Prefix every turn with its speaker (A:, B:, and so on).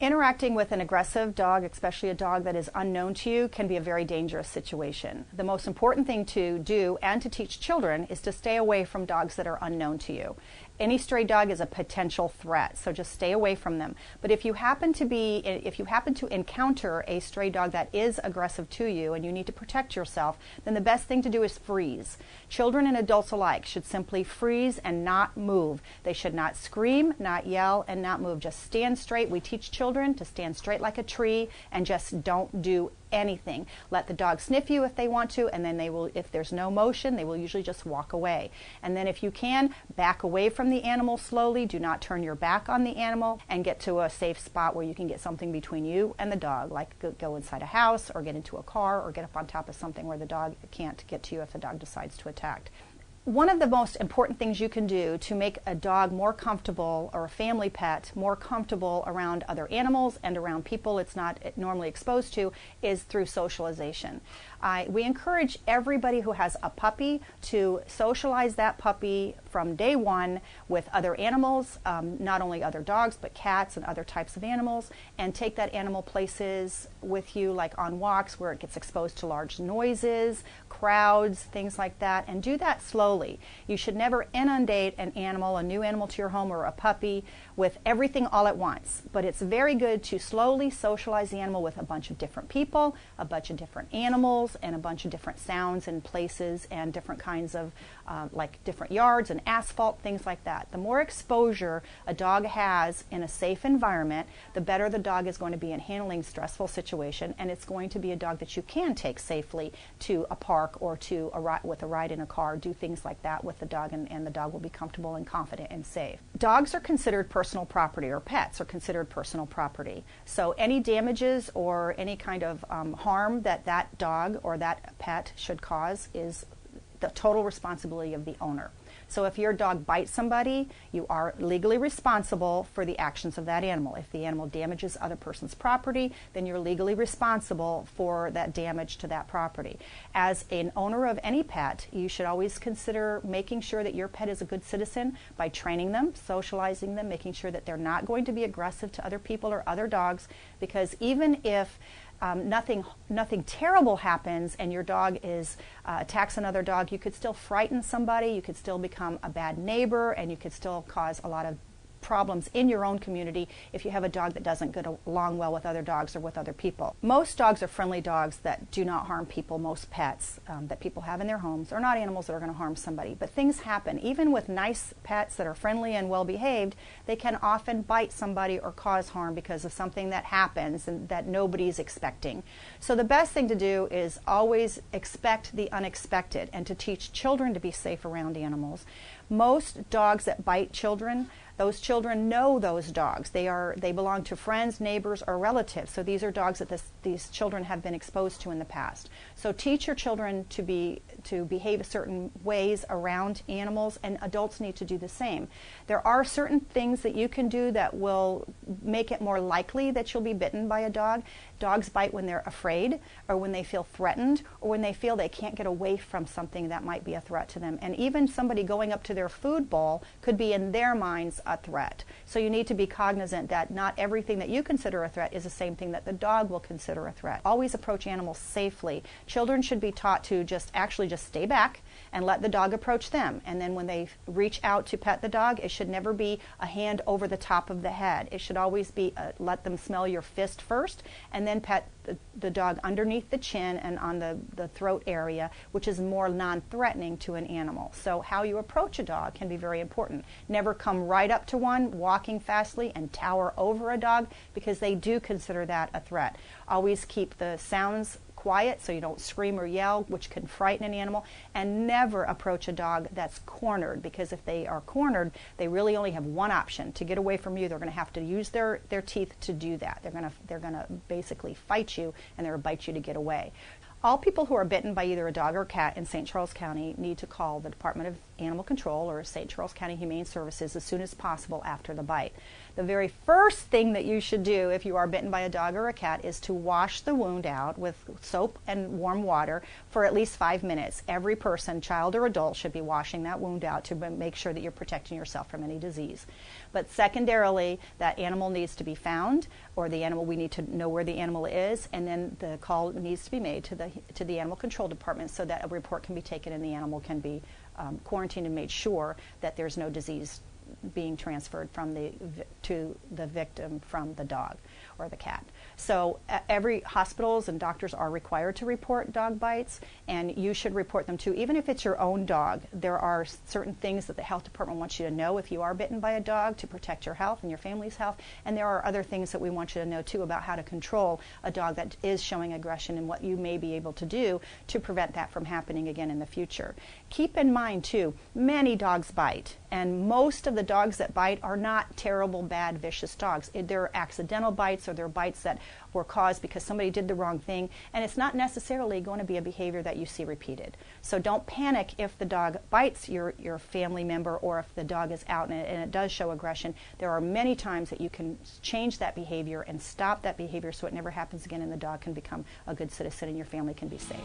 A: Interacting with an aggressive dog, especially a dog that is unknown to you, can be a very dangerous situation. The most important thing to do and to teach children is to stay away from dogs that are unknown to you. Any stray dog is a potential threat, so just stay away from them. But if you happen to encounter a stray dog that is aggressive to you and you need to protect yourself, then the best thing to do is freeze. Children and adults alike should simply freeze and not move. They should not scream, not yell, and not move. Just stand straight. We teach children to stand straight like a tree and just don't do anything. Let the dog sniff you if they want to, and then they will, if there's no motion, they will usually just walk away. And then if you can, back away from the animal slowly. Do not turn your back on the animal, and get to a safe spot where you can get something between you and the dog, like go inside a house or get into a car or get up on top of something where the dog can't get to you if the dog decides to attack. One of the most important things you can do to make a dog more comfortable, or a family pet more comfortable around other animals and around people it's not normally exposed to, is through socialization. We encourage everybody who has a puppy to socialize that puppy from day one with other animals, not only other dogs, but cats and other types of animals, and take that animal places with you, like on walks where it gets exposed to large noises, crowds, things like that, and do that slowly. You should never inundate an animal, a new animal to your home, or a puppy with everything all at once. But it's very good to slowly socialize the animal with a bunch of different people, a bunch of different animals, and a bunch of different sounds and places and different kinds of like different yards and asphalt, things like that. The more exposure a dog has in a safe environment, the better the dog is going to be in handling stressful situation, and it's going to be a dog that you can take safely to a park or to with a ride in a car, do things like that with the dog, and the dog will be comfortable and confident and safe. Dogs are considered personal property, or pets are considered personal property. So any damages or any kind of harm that that dog or that pet should cause is the total responsibility of the owner. So if your dog bites somebody, you are legally responsible for the actions of that animal. If the animal damages other person's property, then you're legally responsible for that damage to that property. As an owner of any pet, you should always consider making sure that your pet is a good citizen by training them, socializing them, making sure that they're not going to be aggressive to other people or other dogs, because even if nothing terrible happens and your dog attacks another dog, you could still frighten somebody, you could still become a bad neighbor, and you could still cause a lot of problems in your own community if you have a dog that doesn't get along well with other dogs or with other people. Most dogs are friendly dogs that do not harm people. Most pets that people have in their homes are not animals that are going to harm somebody. But things happen. Even with nice pets that are friendly and well behaved, they can often bite somebody or cause harm because of something that happens and that nobody's expecting. So the best thing to do is always expect the unexpected, and to teach children to be safe around animals. Most dogs that bite children, those children know those dogs. They belong to friends, neighbors, or relatives. So these are dogs that these children have been exposed to in the past. So teach your children to behave certain ways around animals, and adults need to do the same. There are certain things that you can do that will make it more likely that you'll be bitten by a dog. Dogs bite when they're afraid, or when they feel threatened, or when they feel they can't get away from something that might be a threat to them. And even somebody going up to their food bowl could be in their minds a threat. So you need to be cognizant that not everything that you consider a threat is the same thing that the dog will consider a threat. Always approach animals safely. Children should be taught to just stay back and let the dog approach them. And then when they reach out to pet the dog, it should never be a hand over the top of the head. It should always be let them smell your fist first, and then pet the dog underneath the chin and on the throat area, which is more non-threatening to an animal. So how you approach a dog can be very important. Never come right up to one, walking fastly, and tower over a dog, because they do consider that a threat. Always keep the sounds quiet so you don't scream or yell, which can frighten an animal, and never approach a dog that's cornered, because if they are cornered, they really only have one option. To get away from you, they're going to have to use their teeth to do that. They're going to basically fight you, and they're going to bite you to get away. All people who are bitten by either a dog or cat in St. Charles County need to call the Department of animal control or St. Charles County Humane Services as soon as possible after the bite. The very first thing that you should do if you are bitten by a dog or a cat is to wash the wound out with soap and warm water for at least 5 minutes. Every person, child or adult, should be washing that wound out to make sure that you're protecting yourself from any disease. But secondarily, that animal needs to be found, or we need to know where the animal is, and then the call needs to be made to the animal control department so that a report can be taken and the animal can be quarantined and made sure that there's no disease being transferred to the victim from the dog or the cat. So every hospitals and doctors are required to report dog bites, and you should report them too, even if it's your own dog. There are certain things that the health department wants you to know if you are bitten by a dog to protect your health and your family's health, and there are other things that we want you to know too about how to control a dog that is showing aggression and what you may be able to do to prevent that from happening again in the future. Keep in mind too, many dogs bite, and most of the dogs that bite are not terrible, bad, vicious dogs. They're accidental bites, or they're bites that were caused because somebody did the wrong thing, and it's not necessarily going to be a behavior that you see repeated. So don't panic if the dog bites your family member, or if the dog is out and it does show aggression. There are many times that you can change that behavior and stop that behavior so it never happens again, and the dog can become a good citizen and your family can be safe.